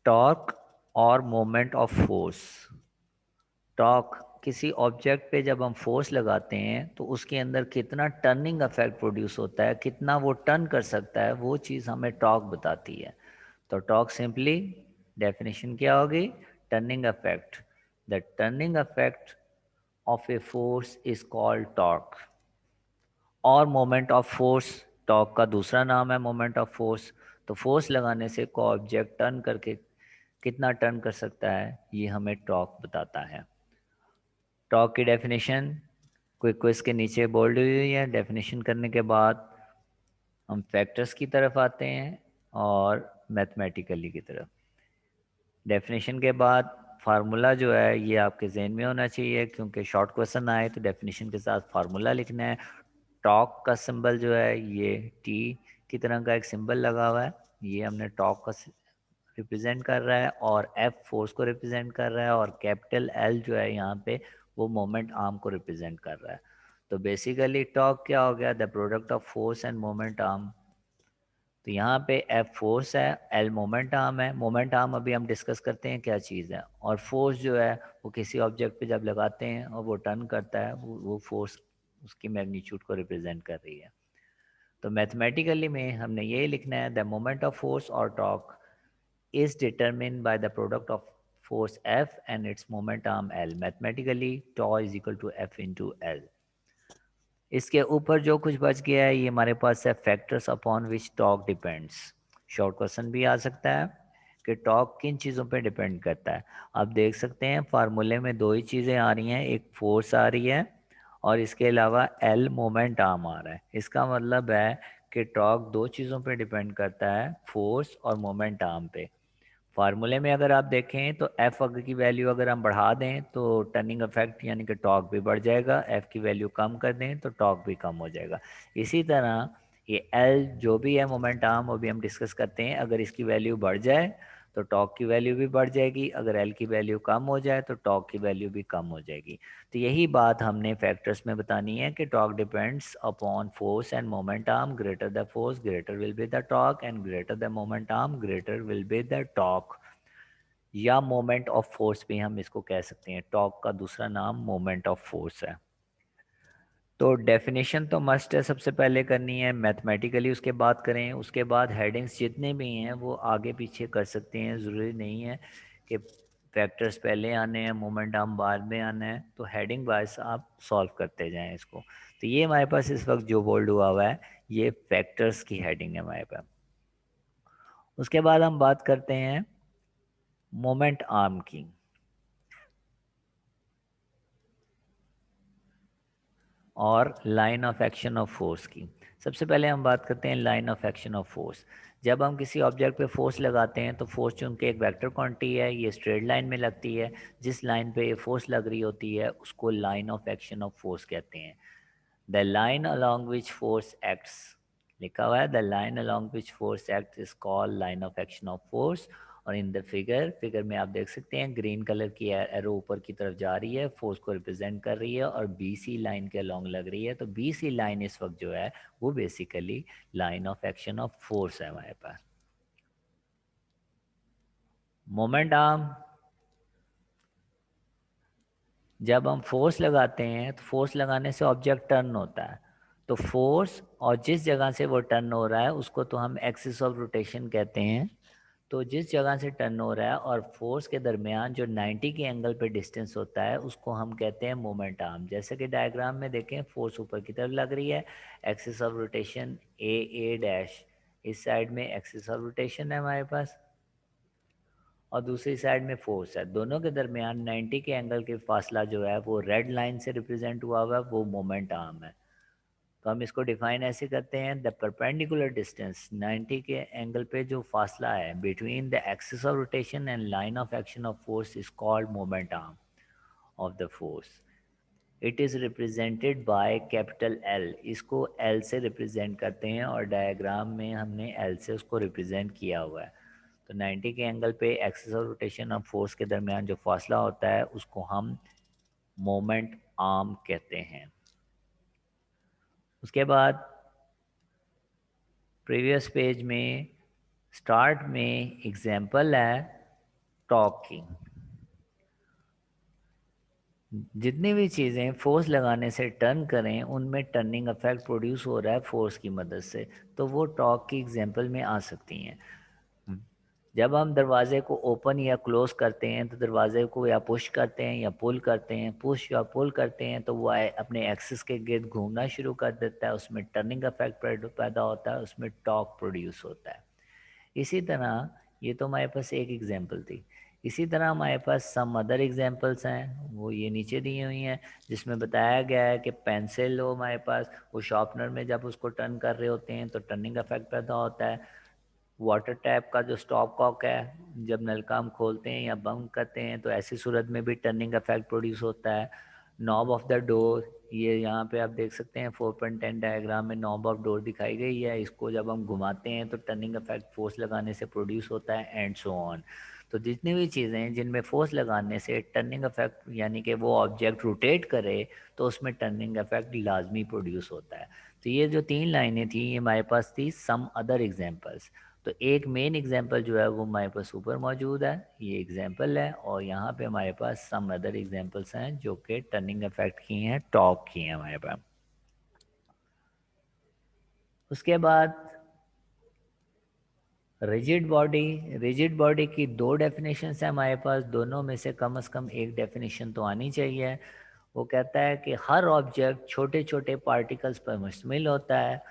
Torque और moment of force. Torque किसी object पे जब हम फोर्स लगाते हैं तो उसके अंदर कितना टर्निंग इफेक्ट प्रोड्यूस होता है, कितना वो टर्न कर सकता है, वो चीज़ हमें टॉर्क बताती है। तो टॉर्क सिंपली डेफिनेशन क्या होगी? Turning effect. The turning effect of a force is called torque. और मोमेंट ऑफ फोर्स, टॉर्क का दूसरा नाम है मोमेंट ऑफ फोर्स। तो फोर्स लगाने से कोई ऑब्जेक्ट टर्न करके कितना टर्न कर सकता है, ये हमें टॉर्क बताता है। टॉर्क की डेफिनेशन कोई क्विज के नीचे बोल्ड हुई हुई है। डेफिनेशन करने के बाद हम फैक्टर्स की तरफ आते हैं और मैथमेटिकली की तरफ। डेफिनेशन के बाद फार्मूला जो है ये आपके जहन में होना चाहिए, क्योंकि शॉर्ट क्वेश्चन आए तो डेफिनेशन के साथ फार्मूला लिखना है। टॉर्क का सिंबल जो है ये टी की तरह का एक सिंबल लगा हुआ है, ये हमने टॉर्क का रिप्रेजेंट कर रहा है, और एफ फोर्स को रिप्रेजेंट कर रहा है, और कैपिटल एल जो है यहाँ पे वो मोमेंट आर्म को रिप्रेजेंट कर रहा है। तो बेसिकली टॉर्क क्या हो गया? The product of force end moment arm. तो यहाँ पे एफ फोर्स है, एल मोमेंट आर्म है। मोमेंट आर्म अभी हम डिस्कस करते हैं क्या चीज़ है, और फोर्स जो है वो किसी ऑब्जेक्ट पे जब लगाते हैं और वो टर्न करता है, वो फोर्स उसकी मैग्नीट्यूड को रिप्रेजेंट कर रही है। तो मैथमेटिकली में हमने ये लिखना है, द मोमेंट ऑफ फोर्स और torque is determined by the product of force F and its moment arm L. Mathematically, tau is equal to F into L. इसके ऊपर जो कुछ बच गया है ये हमारे पास है factors upon which torque depends. Short question भी आ सकता है कि टॉर्क किन चीज़ों पे डिपेंड करता है। आप देख सकते हैं फार्मूले में दो ही चीज़ें आ रही हैं, एक फोर्स आ रही है और इसके अलावा एल मोमेंट आर्म आ रहा है। इसका मतलब है कि टॉर्क दो चीज़ों पे डिपेंड करता है, फोर्स और मोमेंट आर्म पे। फार्मूले में अगर आप देखें तो एफ अगर की वैल्यू अगर हम बढ़ा दें तो टर्निंग इफेक्ट यानी कि टॉर्क भी बढ़ जाएगा, एफ की वैल्यू कम कर दें तो टॉर्क भी कम हो जाएगा। इसी तरह ये एल जो भी है मोमेंट आर्म, वो भी हम डिस्कस करते हैं, अगर इसकी वैल्यू बढ़ जाए तो टॉर्क की वैल्यू भी बढ़ जाएगी, अगर एल की वैल्यू कम हो जाए तो टॉर्क की वैल्यू भी कम हो जाएगी। तो यही बात हमने फैक्टर्स में बतानी है कि torque depends upon force end moment arm, greater the force greater will be the torque, and greater the moment arm greater will be the torque. या मोमेंट ऑफ फोर्स भी हम इसको कह सकते हैं, टॉर्क का दूसरा नाम मोमेंट ऑफ फोर्स है। तो डेफिनेशन तो मस्ट है सबसे पहले करनी है, मैथमेटिकली उसके बाद करें, उसके बाद हेडिंग्स जितने भी हैं वो आगे पीछे कर सकते हैं। ज़रूरी नहीं है कि फैक्टर्स पहले आने हैं मोमेंट आर्म बाद में आना है, तो हेडिंग वाइज आप सॉल्व करते जाएं इसको। तो ये हमारे पास इस वक्त जो बोल्ड हुआ है ये फैक्टर्स की हेडिंग है हमारे पास। उसके बाद हम बात करते हैं मोमेंट आर्म की और line of action of force की। सबसे पहले हम बात करते हैं line of action of force. जब हम किसी ऑब्जेक्ट पे फोर्स लगाते हैं तो फोर्स चूंकि एक वेक्टर क्वांटिटी है, ये स्ट्रेट लाइन में लगती है। जिस लाइन पे ये फोर्स लग रही होती है उसको line of action of force कहते हैं। The line along which force acts, लिखा हुआ है the line along which force act is called line of action of force. और इन द फिगर में आप देख सकते हैं ग्रीन कलर की एरो ऊपर की तरफ जा रही है, फोर्स को रिप्रेजेंट कर रही है और बीसी लाइन के अलॉन्ग लग रही है। तो बीसी लाइन इस वक्त जो है वो basically line of action of force है हमारे पास। मोमेंट आर्म, जब हम फोर्स लगाते हैं तो फोर्स लगाने से ऑब्जेक्ट टर्न होता है। तो फोर्स और जिस जगह से वो टर्न हो रहा है उसको तो हम एक्सिस ऑफ रोटेशन कहते हैं। तो जिस जगह से टर्न हो रहा है और फोर्स के दरमियान जो 90 के एंगल पे डिस्टेंस होता है उसको हम कहते हैं मोमेंट आर्म। जैसे कि डायग्राम में देखें, फोर्स ऊपर की तरफ लग रही है, axis of rotation A dash, इस साइड में एक्सिस ऑफ रोटेशन है हमारे पास और दूसरी साइड में फोर्स है। दोनों के दरमियान 90 के एंगल के फासला जो है वो रेड लाइन से रिप्रेजेंट हुआ हुआ है, वो मोमेंट आर्म है। तो हम इसको डिफाइन ऐसे करते हैं, द परपेंडिकुलर डिस्टेंस 90 के एंगल पे जो फासला है between the axis of rotation and line of action of force is called moment arm of the force. It is represented by capital L, इसको एल से रिप्रेजेंट करते हैं और डायग्राम में हमने एल से उसको रिप्रेजेंट किया हुआ है। तो 90 के एंगल पे एक्सिस ऑफ रोटेशन और फोर्स के दरमियान जो फासला होता है उसको हम मोमेंट आर्म कहते हैं। उसके बाद प्रीवियस पेज में स्टार्ट में एग्जाम्पल है टॉर्किंग। जितनी भी चीज़ें फोर्स लगाने से टर्न करें उनमें टर्निंग इफेक्ट प्रोड्यूस हो रहा है फोर्स की मदद से, तो वो टॉर्क की एग्जांपल में आ सकती हैं। जब हम दरवाजे को ओपन या क्लोज करते हैं तो दरवाजे को या पुश करते हैं या पुल करते हैं, पुश या पुल करते हैं तो वो अपने एक्सिस के गिर्द घूमना शुरू कर देता है, उसमें टर्निंग इफेक्ट पैदा होता है, उसमें टॉर्क प्रोड्यूस होता है। इसी तरह ये तो हमारे पास एक एग्जांपल थी। इसी तरह हमारे पास सम अदर एग्जांपल्स हैं, वो ये नीचे दी हुई हैं, जिसमें बताया गया है कि पेंसिल हो हमारे पास, वो शार्पनर में जब उसको टर्न कर रहे होते हैं तो टर्निंग इफेक्ट पैदा होता है। वाटर टैप का जो स्टॉप कॉक है, जब नलका हम खोलते हैं या बंद करते हैं तो ऐसी सूरत में भी टर्निंग इफेक्ट प्रोड्यूस होता है। नॉब ऑफ द डोर, ये यहाँ पे आप देख सकते हैं 4.10 डायग्राम में नॉब ऑफ डोर दिखाई गई है, इसको जब हम घुमाते हैं तो टर्निंग इफेक्ट फोर्स लगाने से प्रोड्यूस होता है, एंड सो ऑन। तो जितनी भी चीज़ें हैं जिनमें फोर्स लगाने से टर्निंग इफेक्ट यानी कि वो ऑब्जेक्ट रोटेट करे तो उसमें टर्निंग इफेक्ट लाजमी प्रोड्यूस होता है। तो ये जो 3 लाइनें थी ये हमारे पास थी सम अदर एग्जाम्पल्स। तो एक मेन एग्जांपल जो है वो हमारे पास ऊपर मौजूद है, ये एग्जांपल है, और यहाँ पे हमारे पास सम अदर एग्जांपल्स हैं जो कि टर्निंग इफेक्ट की हैं, टॉर्क की हैं हमारे पास। उसके बाद रिजिड बॉडी की दो डेफिनेशन है हमारे पास, दोनों में से कम एक डेफिनेशन तो आनी चाहिए। वो कहता है कि हर ऑब्जेक्ट छोटे छोटे पार्टिकल्स पर मुश्तमिल होता है,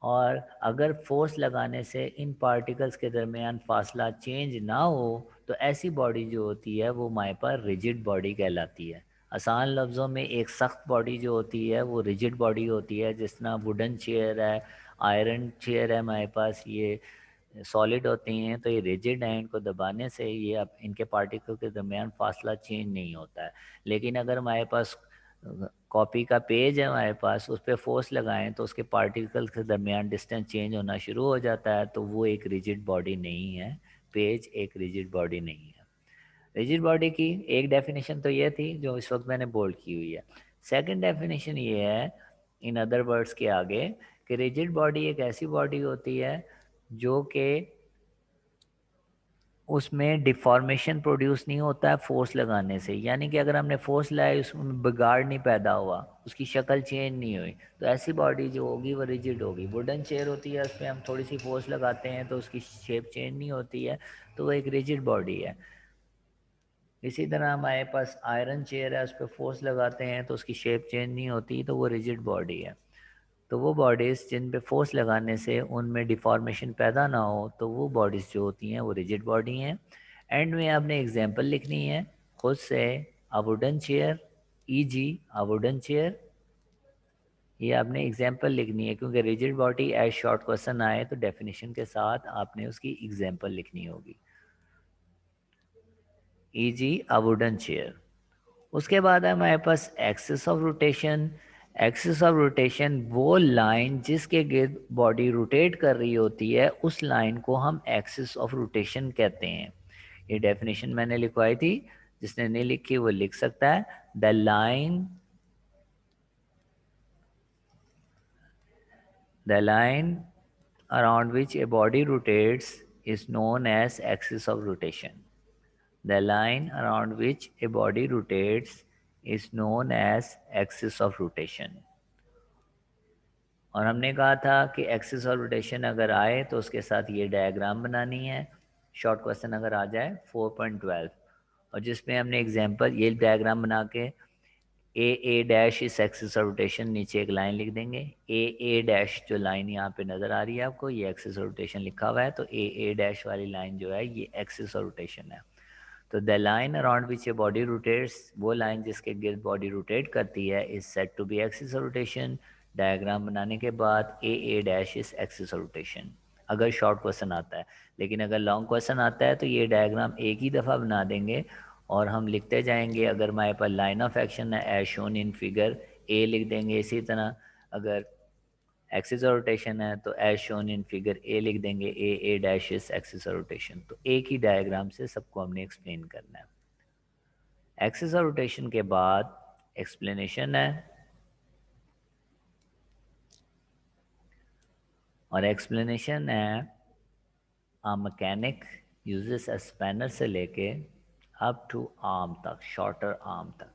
और अगर फोर्स लगाने से इन पार्टिकल्स के दरमियान फासला चेंज ना हो तो ऐसी बॉडी जो होती है वो हमारे पास रिजिड बॉडी कहलाती है। आसान लफ्ज़ों में एक सख्त बॉडी जो होती है वो रिजिड बॉडी होती है, जिस तरह वुडन चेयर है, आयरन चेयर है हमारे पास, ये सॉलिड होती हैं तो ये रिजिड हैं, इनको दबाने से ये अब इनके पार्टिकल के दरमियान फासला चेंज नहीं होता है। लेकिन अगर हमारे पास कॉपी का पेज है हमारे पास, उस पर फोर्स लगाएं तो उसके पार्टिकल के दरमियान डिस्टेंस चेंज होना शुरू हो जाता है, तो वो एक रिजिड बॉडी नहीं है, पेज एक रिजिड बॉडी नहीं है। रिजिड बॉडी की एक डेफिनेशन तो ये थी जो इस वक्त मैंने बोल्ड की हुई है। सेकंड डेफिनेशन ये है इन अदर वर्ड्स के आगे कि रिजिड बॉडी एक ऐसी बॉडी होती है जो कि उसमें डिफॉर्मेशन प्रोड्यूस नहीं होता है फोर्स लगाने से, यानी कि अगर हमने फोर्स लगाई उसमें बिगाड़ नहीं पैदा हुआ, उसकी शक्ल चेंज नहीं हुई, तो ऐसी बॉडी जो होगी वो रिजिड होगी। वुडन चेयर होती है, उस पर हम थोड़ी सी फोर्स लगाते हैं तो उसकी शेप चेंज नहीं होती है, तो वो एक रिजिड बॉडी है। इसी तरह हमारे पास आयरन चेयर है, उस पर फोर्स लगाते हैं तो उसकी शेप चेंज नहीं होती, तो वो रिजिड बॉडी है। तो वो बॉडीज़ जिन पे फोर्स लगाने से उनमें डिफॉर्मेशन पैदा ना हो तो वो बॉडीज़ जो होती हैं वो रिजिड बॉडी हैं। एंड में आपने एग्जांपल लिखनी है खुद से, a wooden chair, e g. A wooden chair, ये आपने एग्जांपल लिखनी है, क्योंकि rigid body as short question आए तो डेफिनेशन के साथ आपने उसकी एग्जांपल लिखनी होगी। ई.जी. A wooden chair. उसके बाद है हमारे पास axis of rotation. Axis of rotation वो लाइन जिसके गिर्द बॉडी रोटेट कर रही होती है, उस लाइन को हम एक्सिस ऑफ रोटेशन कहते हैं। ये डेफिनेशन मैंने लिखवाई थी, जिसने नहीं लिखी वो लिख सकता है। The line around which a body rotates is known as axis of rotation. The line around which a body rotates is known as axis of rotation. और हमने कहा था कि एक्सिस ऑफ रोटेशन अगर आए तो उसके साथ ये डायग्राम बनानी है, शॉर्ट क्वेश्चन अगर आ जाए 4.12, और जिसमें हमने एग्जांपल ये डायग्राम बना के ए डैश इस एक्सिस ऑफ रोटेशन, नीचे एक लाइन लिख देंगे, ए डैश जो लाइन यहाँ पे नज़र आ रही है आपको, ये एक्सिस ऑफ रोटेशन लिखा हुआ है, तो ए डैश वाली लाइन जो है ये एक्सिस ऑफ रोटेशन है। तो the line around which a body rotates, वो लाइन जिसके गिर्द बॉडी रोटेट करती है, is set to be axis of rotation. Diagram बनाने के बाद A dash is axis of rotation, अगर शॉर्ट क्वेश्चन आता है। लेकिन अगर लॉन्ग क्वेश्चन आता है तो ये डायग्राम एक ही दफ़ा बना देंगे और हम लिखते जाएंगे। अगर हमारे पास लाइन ऑफ एक्शन है as shown in figure, A लिख देंगे। इसी तरह अगर एक्सिस ऑफ रोटेशन है तो as shown in figure A लिख देंगे, A dash is axis of rotation. तो एक ही डायग्राम से सबको हमने एक्सप्लेन करना है। एक्सिस ऑफ रोटेशन के बाद एक्सप्लेनेशन है, और एक्सप्लेनेशन है a mechanic यूजेस स्पैनर से लेके अप टू आर्म तक, शॉर्टर आर्म तक।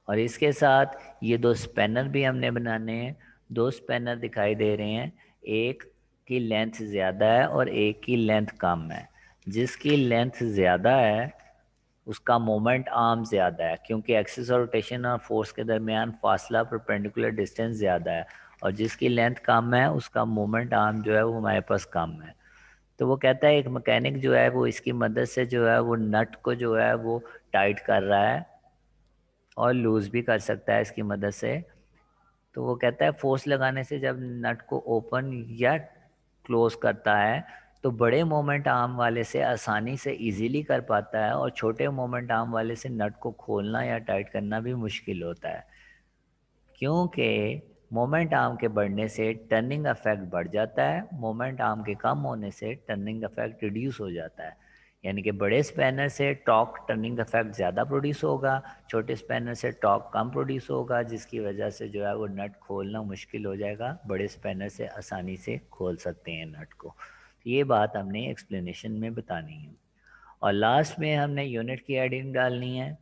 और इसके साथ ये दो स्पैनर भी हमने बनाने हैं। दो स्पैनर दिखाई दे रहे हैं, एक की लेंथ ज़्यादा है और एक की लेंथ कम है। जिसकी लेंथ ज़्यादा है उसका मोमेंट आर्म ज़्यादा है, क्योंकि एक्सिस और रोटेशन और फोर्स के दरमियान फासला परपेंडिकुलर डिस्टेंस ज़्यादा है। और जिसकी लेंथ कम है उसका मोमेंट आर्म जो है वो हमारे पास कम है। तो वो कहता है एक मैकेनिक जो है वो इसकी मदद से जो है वो नट को जो है वो टाइट कर रहा है और लूज़ भी कर सकता है इसकी मदद से। तो वो कहता है फोर्स लगाने से जब नट को ओपन या क्लोज करता है तो बड़े मोमेंट आर्म वाले से आसानी से इजीली कर पाता है, और छोटे मोमेंट आर्म वाले से नट को खोलना या टाइट करना भी मुश्किल होता है, क्योंकि मोमेंट आर्म के बढ़ने से टर्निंग इफेक्ट बढ़ जाता है, मोमेंट आर्म के कम होने से टर्निंग इफेक्ट रिड्यूस हो जाता है। यानी कि बड़े स्पैनर से टॉर्क टर्निंग इफेक्ट ज़्यादा प्रोड्यूस होगा, छोटे स्पैनर से टॉर्क कम प्रोड्यूस होगा, जिसकी वजह से जो है वो नट खोलना मुश्किल हो जाएगा। बड़े स्पैनर से आसानी से खोल सकते हैं नट को। तो ये बात हमने एक्सप्लेनेशन में बतानी है। और लास्ट में हमने यूनिट की हेडिंग डालनी है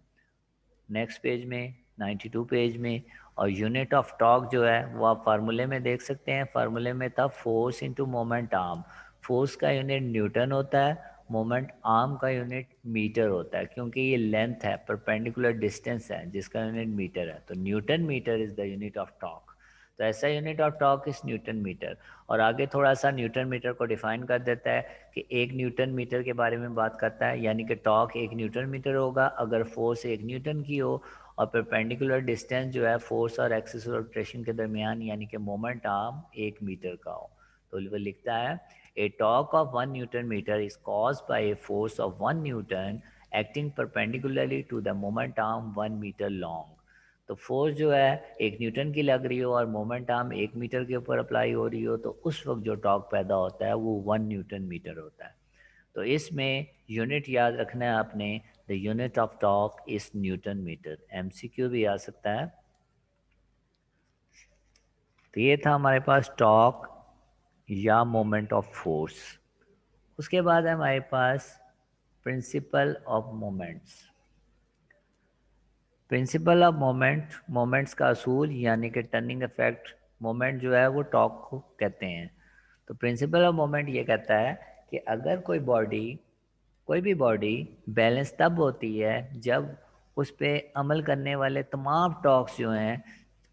नेक्स्ट पेज में, 92 पेज में। और यूनिट ऑफ टॉर्क जो है वो आप फार्मूले में देख सकते हैं। फार्मूले में था force into moment arm. Force का यूनिट न्यूटन होता है, मोमेंट आर्म का यूनिट मीटर होता है, क्योंकि ये लेंथ है, परपेंडिकुलर डिस्टेंस है, जिसका यूनिट मीटर है। तो newton metre is the unit of torque. तो ऐसा unit of torque is newton metre. और आगे थोड़ा सा न्यूटन मीटर को डिफाइन कर देता है कि एक न्यूटन मीटर के बारे में बात करता है, यानी कि टॉर्क एक न्यूटन मीटर होगा अगर फोर्स एक न्यूटन की हो और परपेंडिकुलर डिस्टेंस जो है फोर्स और एक्सिस ऑफ रोटेशन के दरमियान यानी कि मोमेंट आर्म 1 मीटर का हो। तो वो लिखता है a torque of 1 Nm is caused by a force of 1 N acting perpendicularly to the moment arm 1 metre long. तो फोर्स जो है 1 न्यूटन की लग रही हो और मोमेंट आर्म 1 मीटर के ऊपर अप्लाई हो रही हो, तो उस वक्त जो टॉर्क पैदा होता है वो 1 Nm होता है। तो इसमें यूनिट याद रखना है आपने, the unit of torque is newton metre. MCQ भी आ सकता है। तो ये था हमारे पास टॉर्क या मोमेंट ऑफ फोर्स। उसके बाद है हमारे पास principle of moments. Principle of moments का असूल यानी कि टर्निंग इफेक्ट मोमेंट जो है वो टॉर्क को कहते हैं। तो प्रिंसिपल ऑफ मोमेंट ये कहता है कि अगर कोई भी बॉडी बैलेंस तब होती है जब उस पे अमल करने वाले तमाम टॉर्क्स जो हैं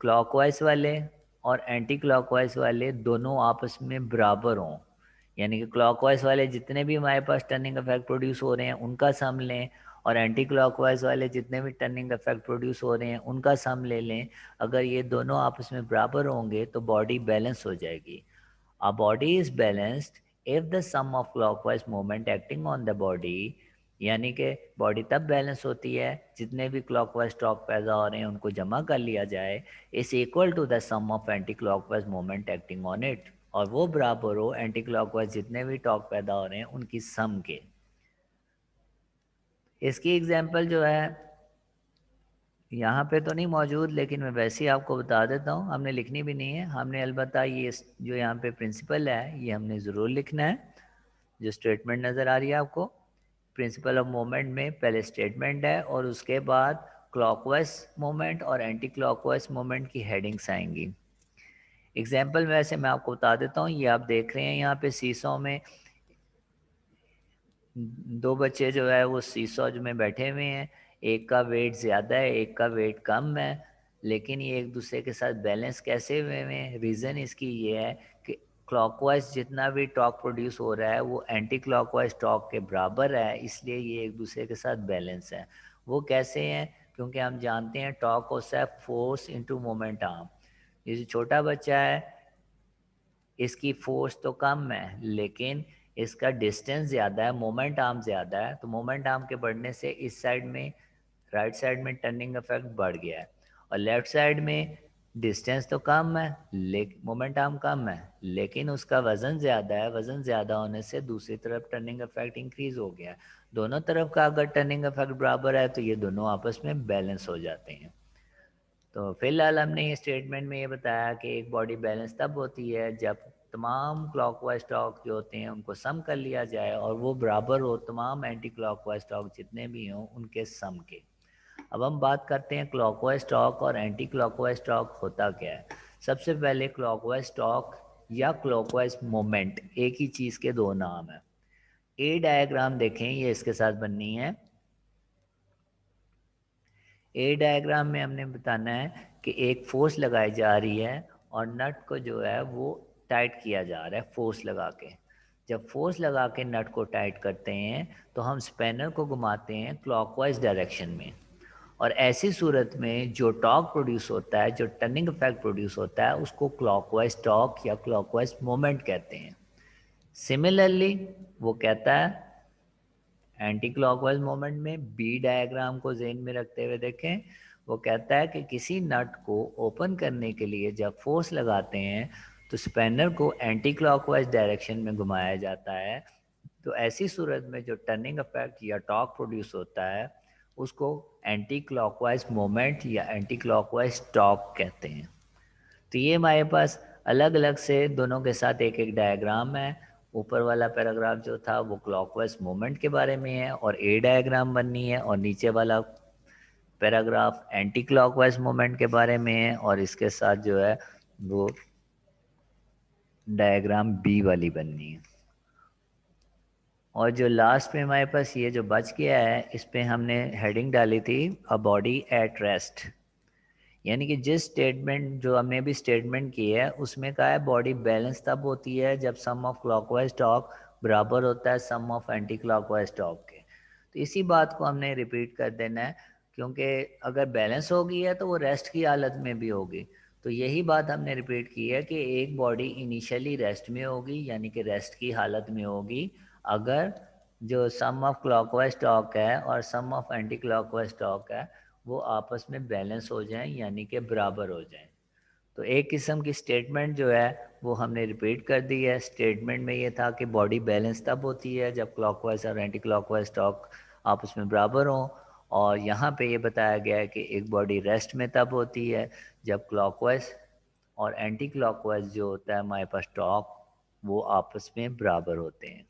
क्लॉकवाइज वाले और एंटी क्लॉकवाइज वाले दोनों आपस में बराबर हों। यानी कि क्लॉकवाइज वाले जितने भी हमारे पास टर्निंग इफेक्ट प्रोड्यूस हो रहे हैं उनका सम लें, और एंटी क्लॉकवाइज वाले जितने भी टर्निंग इफेक्ट प्रोड्यूस हो रहे हैं उनका सम ले लें। अगर ये दोनों आपस में बराबर होंगे तो बॉडी बैलेंस हो जाएगी। A body is balanced if the sum of clockwise movement acting on the body, यानी कि बॉडी तब बैलेंस होती है जितने भी क्लॉकवाइज टॉर्क पैदा हो रहे हैं उनको जमा कर लिया जाए, is equal to the sum of anti clockwise moment acting on it, और वो बराबर हो एंटी क्लॉकवाइज जितने भी टॉर्क पैदा हो रहे हैं उनकी सम के। इसकी एग्जांपल जो है यहाँ पे तो नहीं मौजूद, लेकिन मैं वैसे ही आपको बता देता हूँ, हमने लिखनी भी नहीं है। हमने अलबत्ता ये जो यहाँ पे प्रिंसिपल है ये हमने ज़रूर लिखना है। जो स्टेटमेंट नज़र आ रही है आपको, प्रिंसिपल ऑफ मोमेंट में पहले स्टेटमेंट है और उसके बाद क्लॉकवाइज मोमेंट और एंटी क्लॉकवाइज मोमेंट की हेडिंग्स आएंगी। एग्जाम्पल वैसे मैं आपको बता देता हूँ। ये आप देख रहे हैं यहाँ पे सीसॉ में दो बच्चे जो है वो सीसॉ में बैठे हुए हैं। एक का वेट ज़्यादा है, एक का वेट कम है, लेकिन ये एक दूसरे के साथ बैलेंस कैसे हुए हैं? रीज़न इसकी ये है कि क्लॉकवाइज जितना भी टॉर्क प्रोड्यूस हो रहा है वो एंटी क्लॉकवाइज टॉर्क के बराबर है, इसलिए ये एक दूसरे के साथ बैलेंस है। वो कैसे हैं? क्योंकि हम जानते हैं टॉर्क होता है फोर्स इंटू मोमेंट आर्म। ये जो छोटा बच्चा है इसकी फोर्स तो कम है लेकिन इसका डिस्टेंस ज़्यादा है, मोमेंट आर्म ज़्यादा है। तो मोमेंट आर्म के बढ़ने से इस साइड में राइट साइड में टर्निंग इफेक्ट बढ़ गया है, और लेफ्ट साइड में डिस्टेंस तो कम है लेकिन मोमेंट आर्म कम है, लेकिन उसका वज़न ज़्यादा है। वज़न ज़्यादा होने से दूसरी तरफ टर्निंग इफेक्ट इंक्रीज़ हो गया है। दोनों तरफ का अगर टर्निंग इफेक्ट बराबर है तो ये दोनों आपस में बैलेंस हो जाते हैं। तो फिलहाल हमने ये स्टेटमेंट में ये बताया कि एक बॉडी बैलेंस तब होती है जब तमाम क्लॉकवाइज स्टॉक जो होते हैं उनको सम कर लिया जाए और वो बराबर हो तमाम एंटी क्लॉकवाइज स्टॉक जितने भी हों उनके सम के। अब हम बात करते हैं क्लॉकवाइज स्टॉक और एंटी क्लॉकवाइज स्टॉक होता क्या है। सबसे पहले क्लॉकवाइज स्टॉक या क्लॉकवाइज मोमेंट एक ही चीज़ के दो नाम है। ए डायग्राम देखें, ये इसके साथ बननी है। ए डायग्राम में हमने बताना है कि एक फोर्स लगाई जा रही है और नट को जो है वो टाइट किया जा रहा है फोर्स लगा के। जब फोर्स लगा के नट को टाइट करते हैं तो हम स्पैनर को घुमाते हैं क्लॉकवाइज डायरेक्शन में, और ऐसी सूरत में जो टॉर्क प्रोड्यूस होता है, जो टर्निंग इफेक्ट प्रोड्यूस होता है, उसको क्लॉकवाइज टॉर्क या क्लॉकवाइज मोमेंट कहते हैं। सिमिलरली वो कहता है एंटी क्लॉकवाइज मोमेंट में बी डायग्राम को ज़हन में रखते हुए देखें, वो कहता है कि किसी नट को ओपन करने के लिए जब फोर्स लगाते हैं तो स्पैनर को एंटी क्लॉकवाइज डायरेक्शन में घुमाया जाता है। तो ऐसी सूरत में जो टर्निंग इफेक्ट या टॉर्क प्रोड्यूस होता है उसको एंटी क्लॉकवाइज मोमेंट या एंटी क्लॉकवाइज टॉर्क कहते हैं। तो ये हमारे पास अलग अलग से दोनों के साथ एक एक डायग्राम है। ऊपर वाला पैराग्राफ जो था वो क्लॉकवाइज मूवमेंट के बारे में है और ए डायग्राम बननी है, और नीचे वाला पैराग्राफ एंटी क्लॉकवाइज मूवमेंट के बारे में है और इसके साथ जो है वो डायग्राम बी वाली बननी है। और जो लास्ट में हमारे पास ये जो बच गया है इस पे हमने हेडिंग डाली थी अ बॉडी एट रेस्ट, यानी कि जिस स्टेटमेंट जो हमने भी स्टेटमेंट की है उसमें कहा है बॉडी बैलेंस तब होती है जब सम ऑफ क्लॉकवाइज टॉर्क बराबर होता है सम ऑफ एंटी क्लॉकवाइज टॉर्क के। तो इसी बात को हमने रिपीट कर देना है, क्योंकि अगर बैलेंस होगी है तो वो रेस्ट की हालत में भी होगी। तो यही बात हमने रिपीट की है कि एक बॉडी इनिशियली रेस्ट में होगी, यानी कि रेस्ट की हालत में होगी, अगर जो सम ऑफ क्लॉकवाइज टॉर्क है और सम ऑफ एंटी क्लॉकवाइज टॉर्क है वो आपस में बैलेंस हो जाएं, यानी कि बराबर हो जाएं। तो एक किस्म की स्टेटमेंट जो है वो हमने रिपीट कर दी है। स्टेटमेंट में ये था कि बॉडी बैलेंस तब होती है जब क्लॉकवाइज और एंटी क्लॉकवाइज टॉर्क आपस में बराबर हों, और यहाँ पे ये बताया गया है कि एक बॉडी रेस्ट में तब होती है जब क्लॉकवाइज और एंटी क्लॉकवाइज जो होता है हमारे पास टॉर्क वो आपस में बराबर होते हैं।